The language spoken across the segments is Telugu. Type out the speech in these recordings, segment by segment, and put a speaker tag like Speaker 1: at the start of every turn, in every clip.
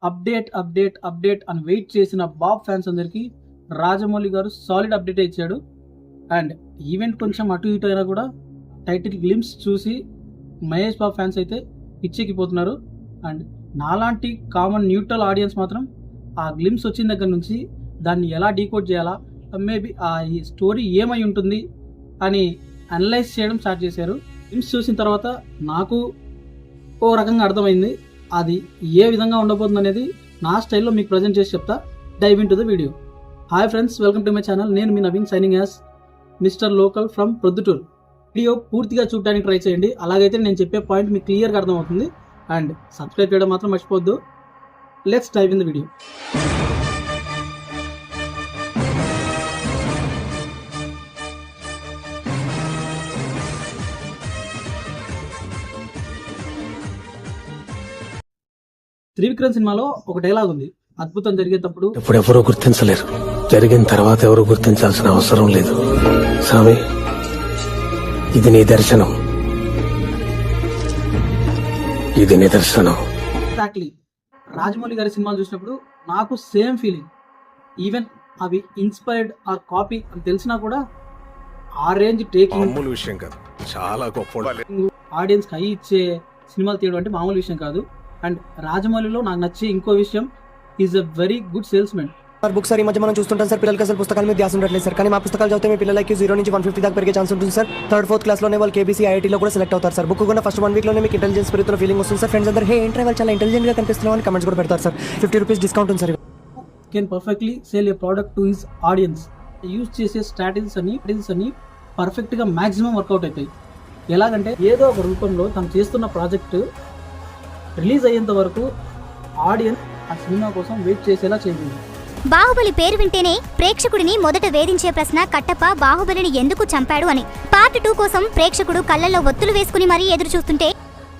Speaker 1: అప్డేట్ అప్డేట్ అప్డేట్ అని వెయిట్ చేసిన బాబ్ ఫ్యాన్స్ అందరికీ రాజమౌళి గారు సాలిడ్ అప్డేట్ ఇచ్చాడు. అండ్ ఈవెంట్ కొంచెం అటు ఇటు అయినా కూడా టైటిల్ గ్లిమ్స్ చూసి మహేష్ బాబు ఫ్యాన్స్ అయితే పిచ్చెక్కిపోతున్నారు. అండ్ నాలాంటి కామన్ న్యూట్రల్ ఆడియన్స్ మాత్రం ఆ గ్లిమ్స్ వచ్చిన దగ్గర నుంచి దాన్ని ఎలా డీకోడ్ చేయాలా, మేబీ ఈ స్టోరీ ఏమై ఉంటుంది అని అనలైజ్ చేయడం స్టార్ట్ చేశారు. గ్లిమ్స్ చూసిన తర్వాత నాకు ఓ రకంగా అర్థమైంది. అది ఏ విధంగా ఉండబోతుంది అనేది నా స్టైల్లో మీకు ప్రజెంట్ చేసి చెప్తా. Dive into the video. Hi friends, welcome to my channel. నేను మీ Naveen, signing as mister local from Proddatur. Video పూర్తిగా చూడడానికి ట్రై చేయండి, అలాగైతే నేను చెప్పే పాయింట్ మీకు క్లియర్గా అర్థమవుతుంది. అండ్ సబ్స్క్రైబ్ చేయడం మాత్రం మర్చిపోవద్దు. Let's dive in the video. Trivikram సినిమాలో ఒక డైలాగ్ ఉంది, అద్భుతం జరిగేటప్పుడు
Speaker 2: ఇప్పుడు ఎవరూ గుర్తించలేరు, జరిగిన తర్వాత ఎవరు గుర్తించాల్సిన అవసరం లేదు. స్వామి, ఇది నీ దర్శనం, ఇది నిదర్శనం.
Speaker 1: ఎగ్జాక్ట్లీ రాజమౌళి గారి సినిమాలు చూసినప్పుడు నాకు సేమ్ ఫీలింగ్. ఈవెన్ అవి ఇన్స్పైర్డ్ ఆర్ కాపీ అని తెలిసినా కూడా ఆ రేంజ్ టేకింగ్
Speaker 2: విషయం కాదు, చాలా గొప్ప
Speaker 1: ఆడియన్స్ హై ఇచ్చే సినిమాలు తీయడం అంటే మామూలు విషయం కాదు. అండ్ రాజమౌళిలో నాకు నచ్చే ఇంకో విషయం, is a very good sales men.
Speaker 3: Books sir ఈ మధ్య మనం చూస్తుంటాం సార్, పిల్లలకి అసలు పుస్తకాల మీద ధ్యాస ఉండట్లేదు సార్. కానీ మా పుస్తకాలు చదివితే మీ పిల్లలకి 0 నుంచి 150 దాకా పెరిగే ఛాన్స్ ఉంటుంది సార్. 3rd, 4th క్లాస్లోనే వాళ్ళు కేబీసీ, ఐఐటీలో కూడా సెలెక్ట్ అవుతారు సార్. బుక్ కూడా ఫస్ట్ 1 వీక్లోనే మీకు ఇంటెలిజెన్స్ పెరుగుతున్న ఫీలింగ్ వస్తుంది సార్. ఫ్రెండ్స్ అందరూ హే ఏంట్రా వాళ్ళు చాలా ఇంటెలిజెంట్గా కనిపిస్తున్నాం అని కమెంట్స్ కూడా పెడతారు సార్. 50 రూపీస్ డిస్కౌంట్ ఉంది sir.
Speaker 1: Can perfectly sale A product to his audience. Use చేసే స్ట్రాటజీస్ అని పర్ఫెక్ట్గా మ్యాక్సిమం వర్కౌట్ అవుతాయి. ఎలాగంటే ఏదో ఒక రూపంలో తను చేస్తున్న ప్రాజెక్టు రిలీజ్ అయ్యేంత వరకు ఆడియన్స్ ఆ సినిమా కోసం వెయిట్ చేసేలా చేయండి.
Speaker 4: బాహుబలి పేరు వింటేనే ప్రేక్షకుడిని మొదట వేధించే ప్రశ్న కట్టప్ప బాహుబలిని ఎందుకు చంపాడు అని. పార్ట్ 2 కోసం ప్రేక్షకుడు కళ్ళల్లో ఒత్తులు వేసుకుని మరీ ఎదురు చూస్తుంటే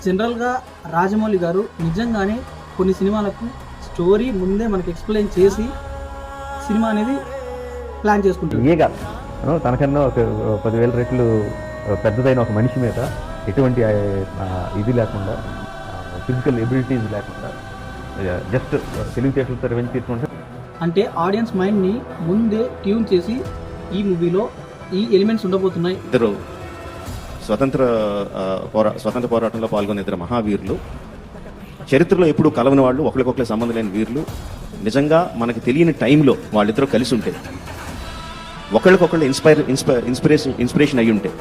Speaker 1: జనరల్గా రాజమౌళి గారు నిజంగానే కొన్ని సినిమాలకు స్టోరీ ముందే మనకి ఎక్స్ప్లెయిన్ చేసి సినిమా అనేది ప్లాన్ చేసుకుంటారు.
Speaker 5: తనకన్నా ఒక 10,000 రెట్లు పెద్దదైన ఒక మనిషి మీద ఎటువంటి ఇది లేకుండా, ఫిజికల్ ఎబిలిటీస్ లేకుండా జస్ట్ తెలివితేటలతో రెవెన్యూ తీసుకుంటే, అంటే
Speaker 1: ఆడియన్స్ మైండ్ని ముందే ట్యూన్ చేసి ఈ మూవీలో ఈ ఎలిమెంట్స్ ఉండబోతున్నాయి.
Speaker 6: ఇద్దరు స్వతంత్ర పోరాటంలో పాల్గొన్న ఇద్దరు మహావీరులు, చరిత్రలో ఎప్పుడు కలవని వాళ్ళు, ఒకరికొకరికి సంబంధం లేని వీరులు. నిజంగా మనకి తెలియని టైంలో వాళ్ళిద్దరూ కలిసి ఉంటే, ఒకళ్ళకొకళ్ళు ఇన్స్పిరేషన్ అయ్యి ఉంటే,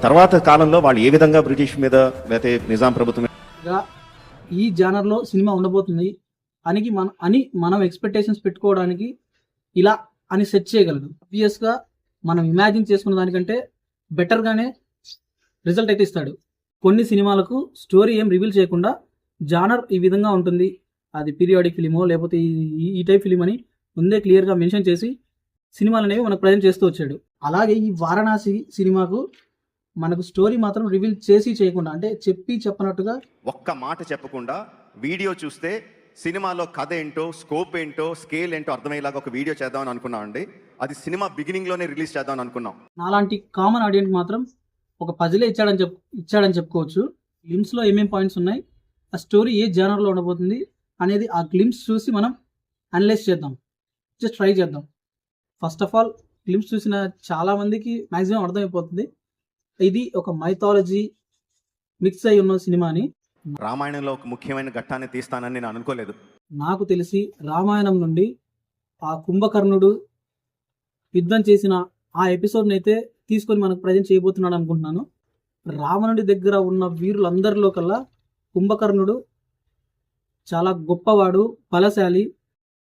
Speaker 6: తర్వాత కాలంలో వాళ్ళు ఏ విధంగా బ్రిటిష్ మీద లేకపోతే నిజాం ప్రభుత్వం
Speaker 1: ఈ జానర్లో సినిమా ఉండబోతుంది అని మనం ఎక్స్పెక్టేషన్స్ పెట్టుకోవడానికి ఇలా అని సెట్ చేయగలదు. ఆబ్వియస్గా మనం ఇమాజిన్ చేసుకున్న దానికంటే బెటర్గానే రిజల్ట్ అయితే ఇస్తాడు. కొన్ని సినిమాలకు స్టోరీ ఏం రివీల్ చేయకుండా జానర్ ఈ విధంగా ఉంటుంది, అది పీరియాడిక్ ఫిలిమో లేకపోతే ఈ టైప్ ఫిలిం అని ముందే క్లియర్గా మెన్షన్ చేసి సినిమాలు అనేవి మనకు ప్రజెంట్ చేస్తూ వచ్చాడు. అలాగే ఈ వారణాసి సినిమాకు మనకు స్టోరీ మాత్రం రివీల్ చేసి చేయకుండా, అంటే చెప్పనట్టుగా
Speaker 6: ఒక్క మాట చెప్పకుండా వీడియో చూస్తే సినిమాలో కథ ఏంటో, స్కోప్ ఏంటో, స్కేల్ ఏంటో అర్థమయ్యేలాగా ఒక వీడియో చేద్దామని అనుకున్నాం అండి. అది సినిమా బిగినింగ్లోనే రిలీజ్ చేద్దామని అనుకున్నాం.
Speaker 1: నాలాంటి కామన్ ఆడియన్స్ మాత్రం ఒక పజిలే ఇచ్చాడని చెప్పుకోవచ్చు. గ్లిమ్స్లో ఏమేం పాయింట్స్ ఉన్నాయి, ఆ స్టోరీ ఏ జానర్లో ఉండబోతుంది అనేది ఆ గ్లిమ్స్ చూసి మనం అనలైజ్ చేద్దాం, జస్ట్ ట్రై చేద్దాం. ఫస్ట్ ఆఫ్ ఆల్ గ్లిమ్స్ చూసిన చాలామందికి మ్యాక్సిమం అర్థమైపోతుంది ఇది ఒక మైథాలజీ మిక్స్ అయి ఉన్న సినిమా అని.
Speaker 6: రామాయణంలో ఒక ముఖ్యమైన ఘట్టాన్ని తీస్తానని నేను అనుకోలేదు. నాకు
Speaker 1: తెలిసి రామాయణం నుండి ఆ కుంభకర్ణుడు యుద్ధం చేసిన ఆ ఎపిసోడ్ని అయితే తీసుకొని మనకు ప్రజెంట్ చేయబోతున్నాడు అనుకుంటున్నాను. రావణుడి దగ్గర ఉన్న వీరులందరిలో కల్లా కుంభకర్ణుడు చాలా గొప్పవాడు, బలశాలి.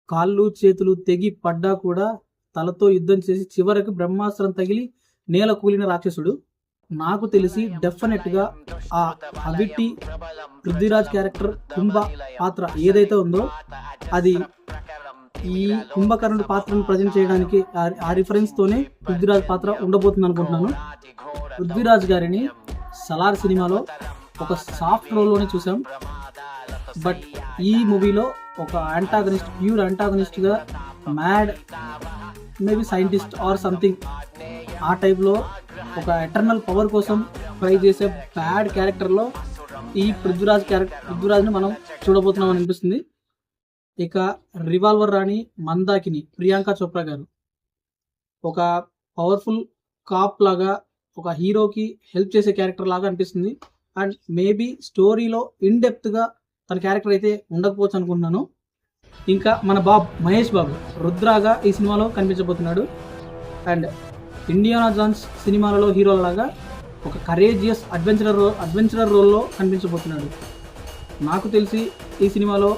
Speaker 1: కాళ్ళు చేతులు తెగి పడ్డా కూడా తలతో యుద్ధం చేసి చివరికి బ్రహ్మాస్త్రం తగిలి నేల కూలిన రాక్షసుడు. నాకు తెలిసి డెఫినెట్గా ఆ అవిటి పృథ్వీరాజ్ క్యారెక్టర్ కుంభ పాత్ర ఏదైతే ఉందో అది ఈ కుంభకర్ణుడి పాత్రను ప్రజెంట్ చేయడానికి ఆ రిఫరెన్స్తోనే పృథ్వీరాజ్ పాత్ర ఉండబోతుంది అనుకుంటున్నాను. పృథ్వీరాజ్ గారిని సలార్ సినిమాలో ఒక సాఫ్ట్ రోల్లోనే చూసాం, బట్ ఈ మూవీలో ఒక ప్యూర్ యాంటాగనిస్ట్గా mad maybe scientist or something ఆ టైప్లో ఒక ఎటర్నల్ పవర్ కోసం ట్రై చేసే బ్యాడ్ క్యారెక్టర్లో ఈ పృథ్వీరాజ్ని మనం చూడబోతున్నాం అని అనిపిస్తుంది. ఇక రివాల్వర్ రాణి మందాకిని ప్రియాంక చోప్రా గారు ఒక పవర్ఫుల్ కాప్ లాగా ఒక హీరోకి హెల్ప్ చేసే క్యారెక్టర్ లాగా అనిపిస్తుంది. అండ్ మేబీ స్టోరీలో ఇన్ డెప్త్గా తన క్యారెక్టర్ అయితే ఉండకపోవచ్చు అనుకుంటున్నాను. ఇంకా మన మహేష్ బాబు రుద్రాగా ఈ సినిమాలో కనిపించబోతున్నాడు. అండ్ ఇండియానా జాన్స్ సినిమాలలో హీరోలాగా ఒక కరేజియస్ అడ్వెంచరర్ రోల్లో కనిపించబోతున్నాడు. నాకు తెలిసి ఈ సినిమాలో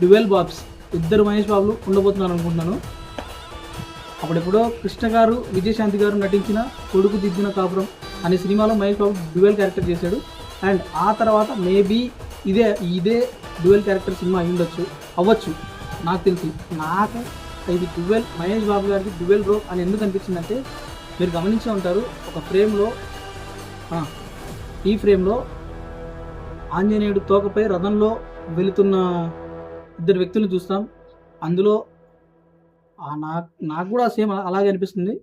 Speaker 1: డ్యువెల్ బాబ్స్ ఇద్దరు మహేష్ బాబులు ఉండబోతున్నారు అనుకుంటున్నాను. అప్పుడెప్పుడో కృష్ణ గారు విజయశాంతి గారు నటించిన కొడుకు దిద్దిన కాపురం అనే సినిమాలో మహేష్ బాబు డ్యువెల్ క్యారెక్టర్ చేశాడు. అండ్ ఆ తర్వాత మేబీ ఇదే డ్యువెల్ క్యారెక్టర్ సినిమా అవ్వచ్చు నాకు తెలిసి. నాకు ఇది మహేష్ బాబు గారికి డ్యువెల్ రోల్ అని ఎందుకు అనిపించిందంటే, మీరు గమనించే ఉంటారు ఒక ఫ్రేమ్లో ఈ ఫ్రేమ్లో ఆంజనేయుడు తోకపై రథంలో వెళుతున్న ఇద్దరు వ్యక్తులను చూస్తాం. అందులో నాకు కూడా సేమ్ అలాగే అనిపిస్తుంది.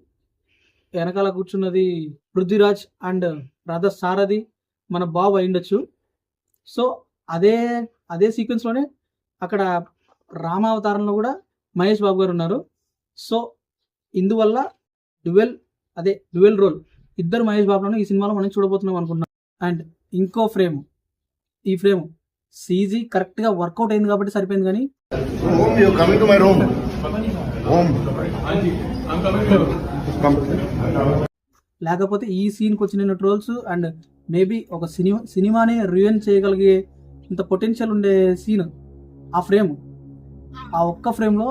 Speaker 1: వెనకాల కూర్చున్నది పృథ్వీరాజ్ అండ్ రథ సారథి మన బాబు అయిండొచ్చు. సో అదే సీక్వెన్స్లోనే అక్కడ రామావతారంలో కూడా మహేష్ బాబు గారు ఉన్నారు. సో ఇందువల్ల డ్యువెల్ రోల్ ఇద్దరు మహేష్ బాబులను ఈ సినిమాలో మనం చూడబోతున్నాం అనుకుంటున్నాం. అండ్ ఇంకో ఈ ఫ్రేమ్ సీజీ కరెక్ట్గా వర్కౌట్ అయింది కాబట్టి సరిపోయింది. కానీ
Speaker 7: Home, you're coming to my room. Home. Come.
Speaker 1: లేకపోతే ఈ సీన్కి వచ్చిన ట్రోల్స్ అండ్ మేబీ ఒక సినిమాని రివెన్ చేయగలిగే ఇంత పొటెన్షియల్ ఉండే సీన్ ఆ ఒక్క ఫ్రేమ్లో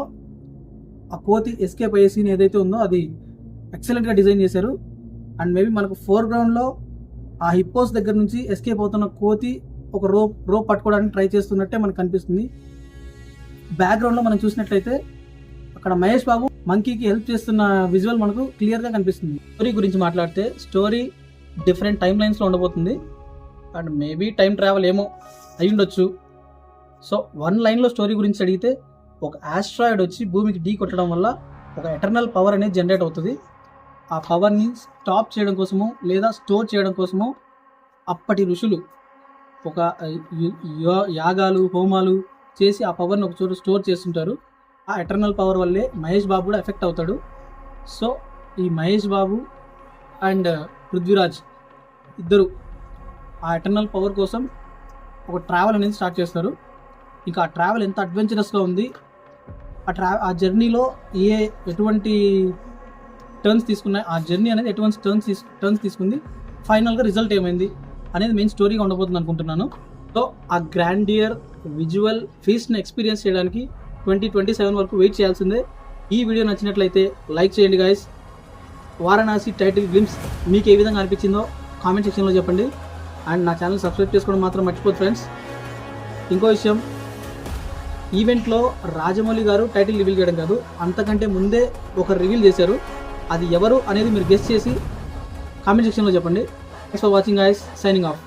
Speaker 1: ఆ కోతి ఎస్కేప్ అయ్యే సీన్ ఏదైతే ఉందో అది ఎక్సలెంట్గా డిజైన్ చేశారు. అండ్ మేబీ మనకు ఫోర్గ్రౌండ్లో ఆ హిప్పోస్ దగ్గర నుంచి ఎస్కేప్ అవుతున్న కోతి ఒక రోప్ పట్టుకోవడానికి ట్రై చేస్తున్నట్టే మనకు కనిపిస్తుంది. బ్యాక్గ్రౌండ్లో మనం చూసినట్లయితే అక్కడ మహేష్ బాబు మంకీకి హెల్ప్ చేస్తున్న విజువల్ మనకు క్లియర్గా కనిపిస్తుంది. స్టోరీ గురించి మాట్లాడితే స్టోరీ డిఫరెంట్ టైమ్ లైన్స్లో ఉండబోతుంది. అండ్ మేబీ టైం ట్రావెల్ ఏమో అయి ఉండొచ్చు. సో వన్ లైన్లో స్టోరీ గురించి అడిగితే, ఒక ఆస్ట్రాయిడ్ వచ్చి భూమికి ఢీ కొట్టడం వల్ల ఒక ఎటర్నల్ పవర్ అనేది జనరేట్ అవుతుంది. ఆ పవర్ని స్టాప్ చేయడం కోసమో లేదా స్టోర్ చేయడం కోసమో అప్పటి ఋషులు ఒక యాగాలు హోమాలు చేసి ఆ పవర్ని ఒక చోట స్టోర్ చేస్తుంటారు. ఆ ఎటర్నల్ పవర్ వల్లే మహేష్ బాబు కూడా ఎఫెక్ట్ అవుతాడు. సో ఈ మహేష్ బాబు అండ్ పృథ్వీరాజ్ ఇద్దరు ఆ ఎటర్నల్ పవర్ కోసం ఒక ట్రావెల్ అనేది స్టార్ట్ చేస్తారు. ఇంకా ఆ ట్రావెల్ ఎంత అడ్వెంచరస్గా ఉంది, ఆ జర్నీలో ఎటువంటి టర్న్స్ తీసుకున్నాయి, ఆ జర్నీ అనేది ఎటువంటి టర్న్స్ తీసుకుంది, ఫైనల్గా రిజల్ట్ ఏమైంది అనేది మెయిన్ స్టోరీగా ఉండబోతుంది అనుకుంటున్నాను. సో ఆ గ్రాండియర్ విజువల్ ఫీస్ట్ని ఎక్స్పీరియన్స్ చేయడానికి 2027 వరకు వెయిట్ చేయాల్సిందే. ఈ వీడియో నచ్చినట్లయితే లైక్ చేయండి గైస్. వారణాసి టైటిల్ గ్లిమ్స్ మీకు ఏ విధంగా అనిపించిందో కామెంట్ సెక్షన్లో చెప్పండి. అండ్ నా ఛానల్ సబ్స్క్రైబ్ చేసుకోవడం మాత్రం మర్చిపోదు ఫ్రెండ్స్. ఇంకో విషయం, ఈవెంట్లో రాజమౌళి గారు టైటిల్ రివీల్ చేయడం కాదు, అంతకంటే ముందే ఒకరు రివీల్ చేశారు. అది ఎవరు అనేది మీరు గెస్ చేసి కామెంట్ సెక్షన్లో చెప్పండి. Thanks for watching guys. Signing off.